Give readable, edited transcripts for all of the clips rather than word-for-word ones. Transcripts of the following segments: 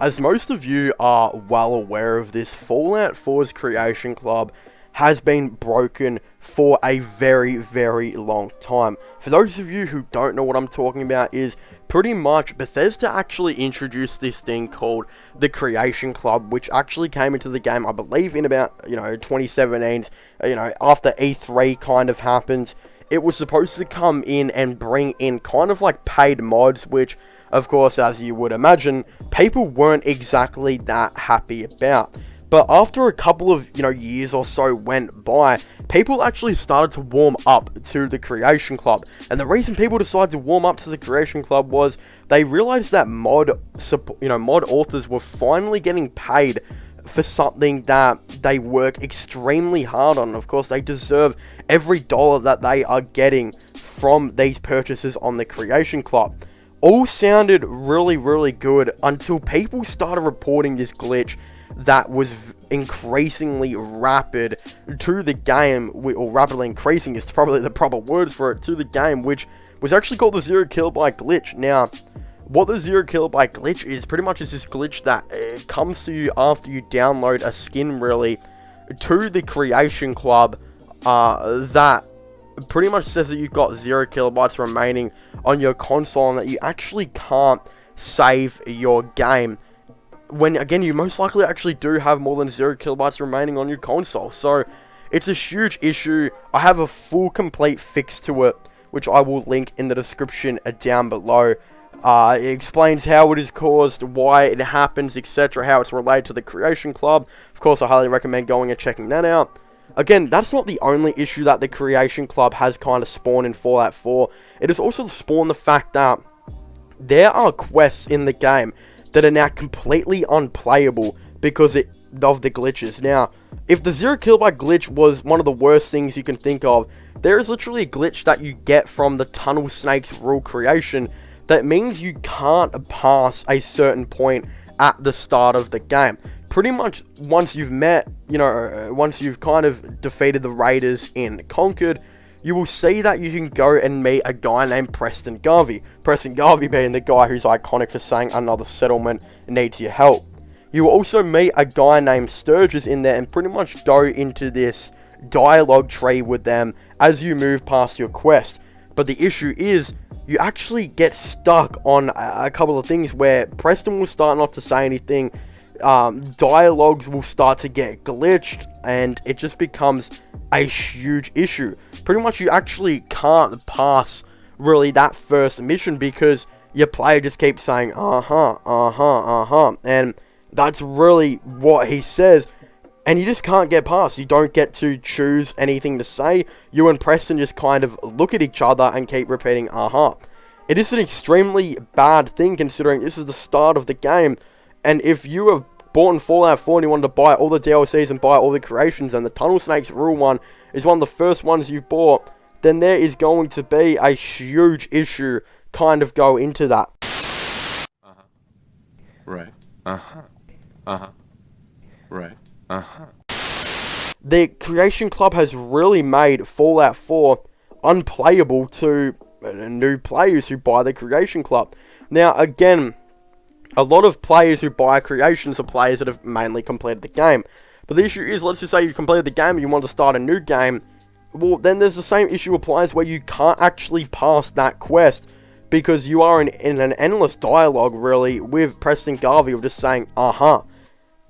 As most of you are well aware of this, Fallout 4's Creation Club has been broken for a very, very long time. For those of you who don't know what I'm talking about, is pretty much Bethesda actually introduced this thing called the Creation Club, which actually came into the game, I believe, in about, 2017, after E3 kind of happens. It was supposed to come in and bring in kind of like paid mods, which, of course, as you would imagine, people weren't exactly that happy about. But after a couple of, years or so went by, people actually started to warm up to the Creation Club. And the reason people decided to warm up to the Creation Club was they realized that mod authors were finally getting paid for something that they work extremely hard on. Of course, they deserve every dollar that they are getting from these purchases on the Creation Club. All sounded really, really good until people started reporting this glitch that was increasingly rapid to the game, or rapidly increasing is probably the proper words for it, to the game, which was actually called the Zero Kilobyte Glitch. Now, what the Zero Kilobyte Glitch is, pretty much is this glitch that comes to you after you download a skin, really, to the Creation Club, that pretty much says that you've got 0 kilobytes remaining on your console and that you actually can't save your game. When, again, you most likely actually do have more than 0 kilobytes remaining on your console. So, it's a huge issue. I have a full, complete fix to it, which I will link in the description down below. It explains how it is caused, why it happens, etc., how it's related to the Creation Club. Of course, I highly recommend going and checking that out. Again, that's not the only issue that the Creation Club has kind of spawned in Fallout 4. It has also spawned the fact that there are quests in the game that are now completely unplayable because of the glitches. Now, if the 0 kilobyte glitch was one of the worst things you can think of, there is literally a glitch that you get from the Tunnel Snakes rule creation that means you can't pass a certain point at the start of the game. Pretty much once you've once you've kind of defeated the raiders in Concord, you will see that you can go and meet a guy named Preston Garvey. Preston Garvey being the guy who's iconic for saying another settlement needs your help. You will also meet a guy named Sturgis in there and pretty much go into this dialogue tree with them as you move past your quest. But the issue is, you actually get stuck on a couple of things where Preston will start not to say anything, dialogues will start to get glitched, and it just becomes a huge issue. Pretty much you actually can't pass really that first mission because your player just keeps saying and that's really what he says, and you just can't get past. You don't get to choose anything to say. You and Preston just kind of look at each other and keep repeating It is an extremely bad thing considering this is the start of the game. And if you have bought in Fallout 4 and you wanted to buy all the DLCs and buy all the creations, and the Tunnel Snakes Rule one is one of the first ones you bought, then there is going to be a huge issue kind of go into that. Right. Right. The Creation Club has really made Fallout 4 unplayable to new players who buy the Creation Club. Now, again, a lot of players who buy creations are players that have mainly completed the game. But the issue is, let's just say you completed the game and you want to start a new game. Well, then there's the same issue applies where you can't actually pass that quest because you are in an endless dialogue, really, with Preston Garvey of just saying,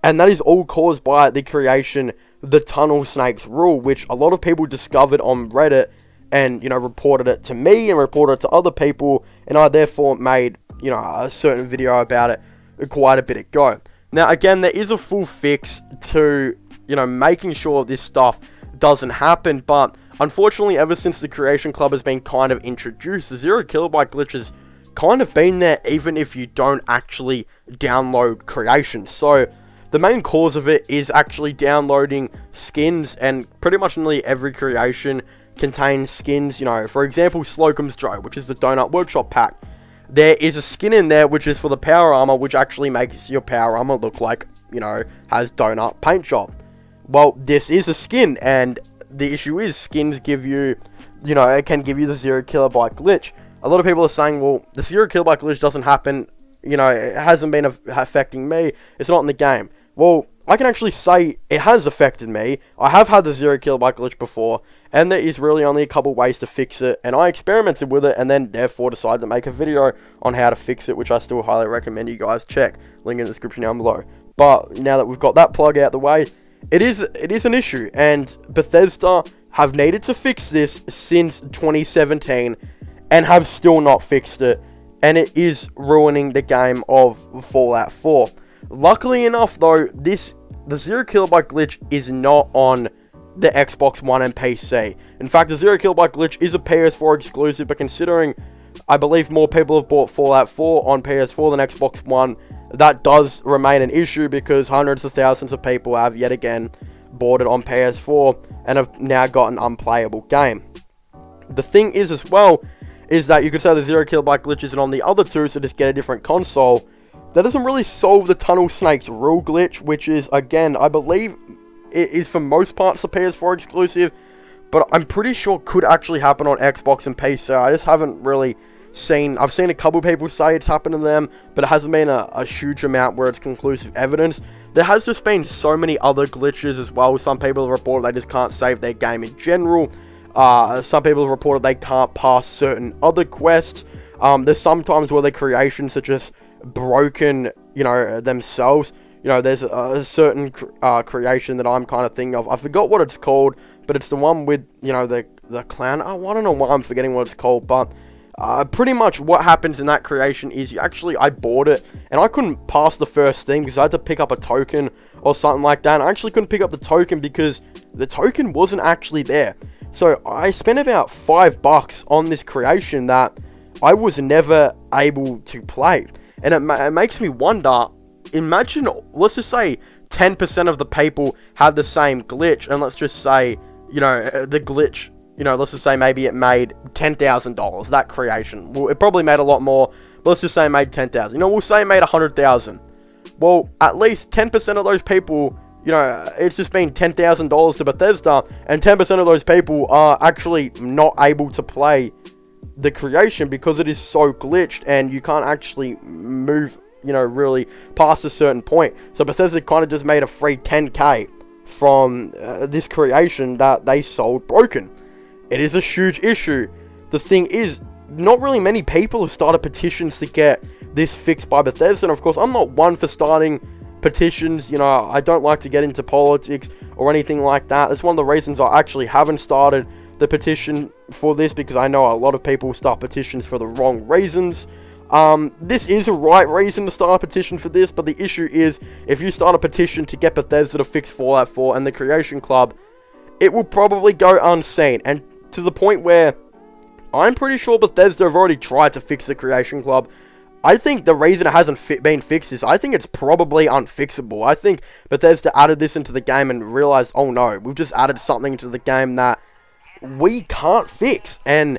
And that is all caused by the creation, the Tunnel Snakes Rule, which a lot of people discovered on Reddit and, reported it to me and reported it to other people, and I therefore made a certain video about it quite a bit ago. Now, again, there is a full fix to, making sure this stuff doesn't happen, but unfortunately, ever since the Creation Club has been kind of introduced, the 0 kilobyte glitch has kind of been there even if you don't actually download creations. So, the main cause of it is actually downloading skins, and pretty much nearly every creation contains skins. For example, Slocum's Joe, which is the Donut Workshop pack. There is a skin in there which is for the power armor, which actually makes your power armor look like, has donut paint job. Well, this is a skin, and the issue is skins give you, it can give you the 0 kilobyte glitch. A lot of people are saying, well, the 0 kilobyte glitch doesn't happen you know, it hasn't been affecting me. It's not in the game. Well, I can actually say it has affected me. I have had the 0 kilobyte glitch before, and there is really only a couple ways to fix it, and I experimented with it, and then therefore decided to make a video on how to fix it, which I still highly recommend you guys check. Link in the description down below. But now that we've got that plug out the way, it is an issue, and Bethesda have needed to fix this since 2017, and have still not fixed it, and it is ruining the game of Fallout 4. Luckily enough though, the 0 kilobyte glitch is not on the Xbox One and PC. In fact, the 0 kilobyte glitch is a PS4 exclusive, but considering I believe more people have bought Fallout 4 on PS4 than Xbox One, that does remain an issue because hundreds of thousands of people have yet again bought it on PS4 and have now got an unplayable game. The thing is as well, is that you could say the 0 kilobyte glitch isn't on the other two, so just get a different console. That doesn't really solve the Tunnel Snakes rule glitch, which is, again, I believe it is for most parts the PS4 exclusive, but I'm pretty sure could actually happen on Xbox and PC. I just haven't really seen, I've seen a couple people say it's happened to them, but it hasn't been a huge amount where it's conclusive evidence. There has just been so many other glitches as well. Some people have reported they just can't save their game in general. Some people have reported they can't pass certain other quests. There's sometimes where the creations are just broken, you know, themselves. You know, there's a certain creation that I'm kind of thinking of. I forgot what it's called, but it's the one with, you know, the clown. Oh, I don't know why I'm forgetting what it's called, but pretty much what happens in that creation is I bought it, and I couldn't pass the first thing because I had to pick up a token or something like that, and I actually couldn't pick up the token because the token wasn't actually there. So I spent about $5 on this creation that I was never able to play. And it makes me wonder, imagine, let's just say 10% of the people have the same glitch, and let's just say, you know, the glitch, you know, let's just say maybe it made $10,000, that creation. Well, it probably made a lot more, but let's just say it made 10,000. You know, we'll say it made 100,000. Well, at least 10% of those people, you know, it's just been $10,000 to Bethesda, and 10% of those people are actually not able to play the creation because it is so glitched and you can't actually move, you know, really past a certain point. So Bethesda kind of just made a free 10k from this creation that they sold broken. It is a huge issue. The thing is, not really many people have started petitions to get this fixed by Bethesda, and of course I'm not one for starting petitions. You know, I don't like to get into politics or anything like that. That's one of the reasons I actually haven't started the petition for this, because I know a lot of people start petitions for the wrong reasons. This is a right reason to start a petition for this, but the issue is, if you start a petition to get Bethesda to fix Fallout 4 and the Creation Club, it will probably go unseen, and to the point where I'm pretty sure Bethesda have already tried to fix the Creation Club. I think the reason it hasn't been fixed is I think it's probably unfixable. I think Bethesda added this into the game and realized, oh no, we've just added something into the game that we can't fix. And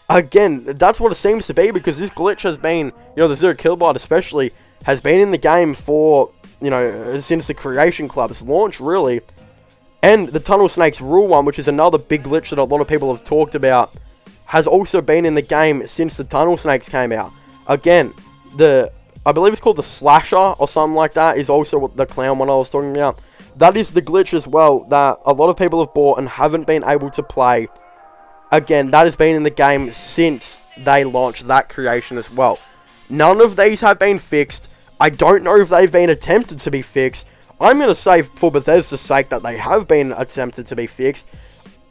again, that's what it seems to be, because this glitch has been, you know, the 0 kilobyte especially, has been in the game for, you know, since the Creation Club's launch, really. And the Tunnel Snakes rule one, which is another big glitch that a lot of people have talked about, has also been in the game since the Tunnel Snakes came out. Again, I believe it's called the Slasher or something like that, is also the clown one I was talking about. That is the glitch as well that a lot of people have bought and haven't been able to play. Again, that has been in the game since they launched that creation as well. None of these have been fixed. I don't know if they've been attempted to be fixed. I'm going to say, for Bethesda's sake, that they have been attempted to be fixed.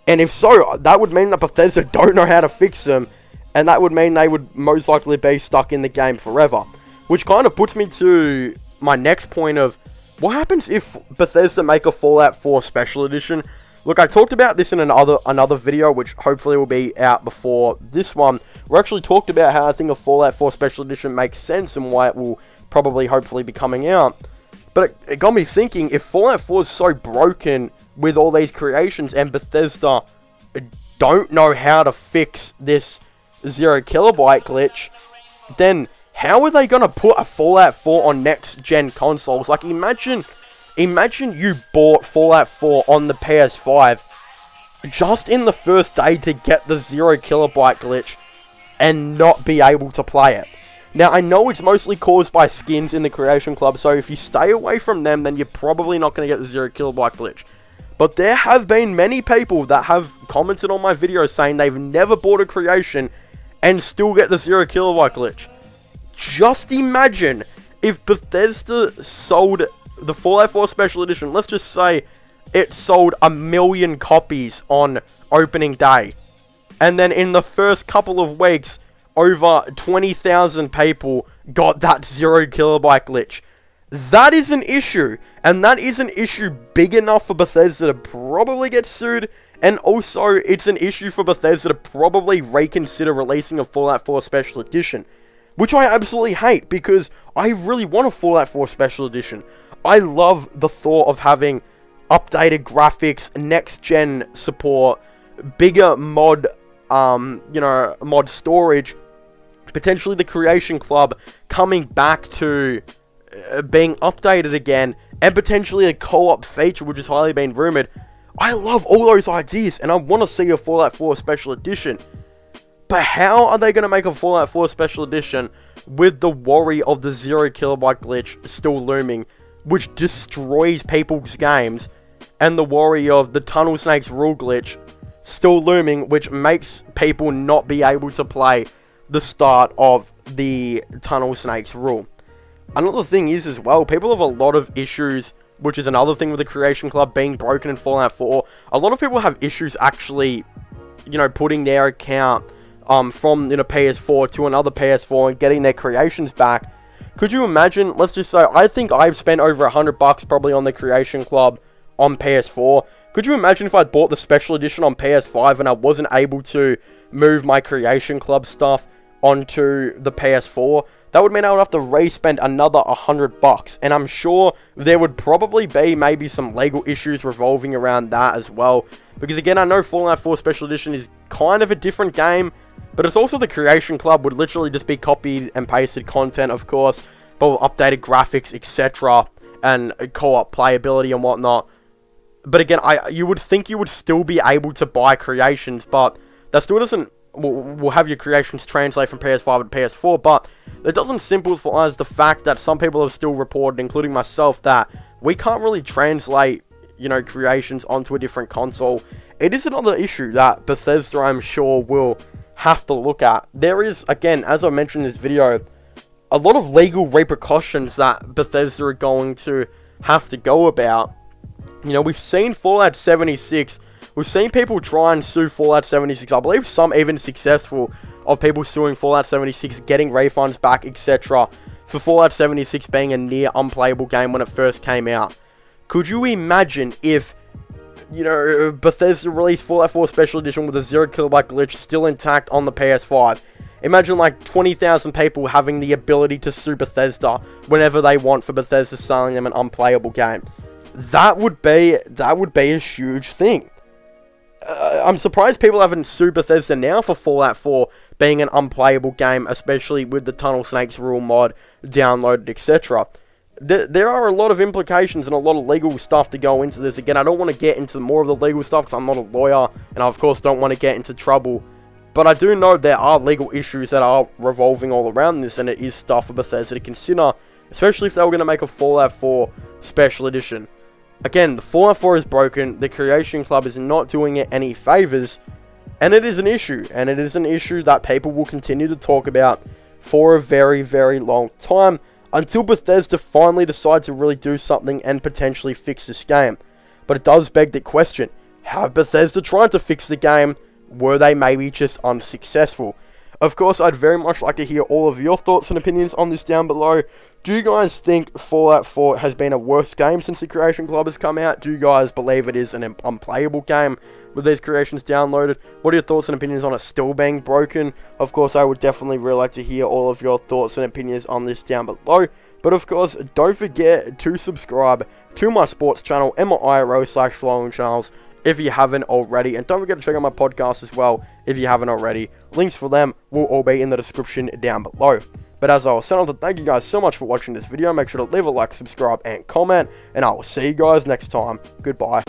And if so, that would mean that Bethesda don't know how to fix them. And that would mean they would most likely be stuck in the game forever. Which kind of puts me to my next point of, what happens if Bethesda make a Fallout 4 Special Edition? Look, I talked about this in another video, which hopefully will be out before this one. We actually talked about how I think a Fallout 4 Special Edition makes sense and why it will probably, hopefully, be coming out. But it got me thinking, if Fallout 4 is so broken with all these creations and Bethesda don't know how to fix this 0 kilobyte glitch, then how are they going to put a Fallout 4 on next-gen consoles? Like, imagine you bought Fallout 4 on the PS5 just in the first day to get the 0 kilobyte glitch and not be able to play it. Now, I know it's mostly caused by skins in the Creation Club, so if you stay away from them, then you're probably not going to get the 0 kilobyte glitch. But there have been many people that have commented on my videos saying they've never bought a Creation and still get the 0 kilobyte glitch. Just imagine if Bethesda sold the Fallout 4 Special Edition, let's just say it sold 1 million copies on opening day. And then in the first couple of weeks, over 20,000 people got that 0 kilobyte glitch. That is an issue, and that is an issue big enough for Bethesda to probably get sued, and also it's an issue for Bethesda to probably reconsider releasing a Fallout 4 Special Edition, which I absolutely hate, because I really want a Fallout 4 Special Edition. I love the thought of having updated graphics, next-gen support, bigger mod, mod storage, potentially the Creation Club coming back to being updated again, and potentially a co-op feature, which has highly been rumored. I love all those ideas, and I want to see a Fallout 4 Special Edition. But how are they going to make a Fallout 4 Special Edition with the worry of the 0 kilobyte glitch still looming, which destroys people's games, and the worry of the Tunnel Snakes rule glitch still looming, which makes people not be able to play the start of the Tunnel Snakes rule? Another thing is as well, people have a lot of issues, which is another thing with the Creation Club being broken in Fallout 4. A lot of people have issues actually, putting their account from, PS4 to another PS4 and getting their creations back. Could you imagine, let's just say, I think I've spent over $100 probably on the Creation Club on PS4. Could you imagine if I bought the Special Edition on PS5 and I wasn't able to move my Creation Club stuff onto the PS4? That would mean I would have to re-spend another $100, and I'm sure there would probably be maybe some legal issues revolving around that as well, because again, I know Fallout 4 Special Edition is kind of a different game, but it's also the Creation Club would literally just be copied and pasted content, of course, but with updated graphics, etc., and co-op playability and whatnot. But again, you would think you would still be able to buy creations, but that still doesn't, will have your creations translate from PS5 to PS4, but it doesn't simplify the fact that some people have still reported, including myself, that we can't really translate, creations onto a different console. It is another issue that Bethesda, I'm sure, will have to look at. There is, again, as I mentioned in this video, a lot of legal repercussions that Bethesda are going to have to go about. We've seen Fallout 76. We've seen people try and sue Fallout 76. I believe some even successful of people suing Fallout 76, getting refunds back, etc. for Fallout 76 being a near unplayable game when it first came out. Could you imagine if, Bethesda released Fallout 4 Special Edition with a 0 kilobyte glitch still intact on the PS5? Imagine like 20,000 people having the ability to sue Bethesda whenever they want for Bethesda selling them an unplayable game. That would be a huge thing. I'm surprised people haven't sued Bethesda now for Fallout 4 being an unplayable game, especially with the Tunnel Snakes rule mod downloaded, etc. There are a lot of implications and a lot of legal stuff to go into this. Again, I don't want to get into more of the legal stuff because I'm not a lawyer, and I of course don't want to get into trouble. But I do know there are legal issues that are revolving all around this, and it is stuff for Bethesda to consider, especially if they were going to make a Fallout 4 Special Edition. Again, the Fallout 4 is broken, the Creation Club is not doing it any favors, and it is an issue, and it is an issue that people will continue to talk about for a very, very long time, until Bethesda finally decide to really do something and potentially fix this game. But it does beg the question, have Bethesda tried to fix the game? Were they maybe just unsuccessful? Of course, I'd very much like to hear all of your thoughts and opinions on this down below. Do you guys think Fallout 4 has been a worse game since the Creation Club has come out? Do you guys believe it is an unplayable game with these creations downloaded? What are your thoughts and opinions on it still being broken? Of course, I would definitely really like to hear all of your thoughts and opinions on this down below. But of course, don't forget to subscribe to my sports channel and my IRL/vlogging channels if you haven't already, and don't forget to check out my podcast as well if you haven't already. Links for them will all be in the description down below. But as I was saying, thank you guys so much for watching this video. Make sure to leave a like, subscribe, and comment, and I will see you guys next time. Goodbye.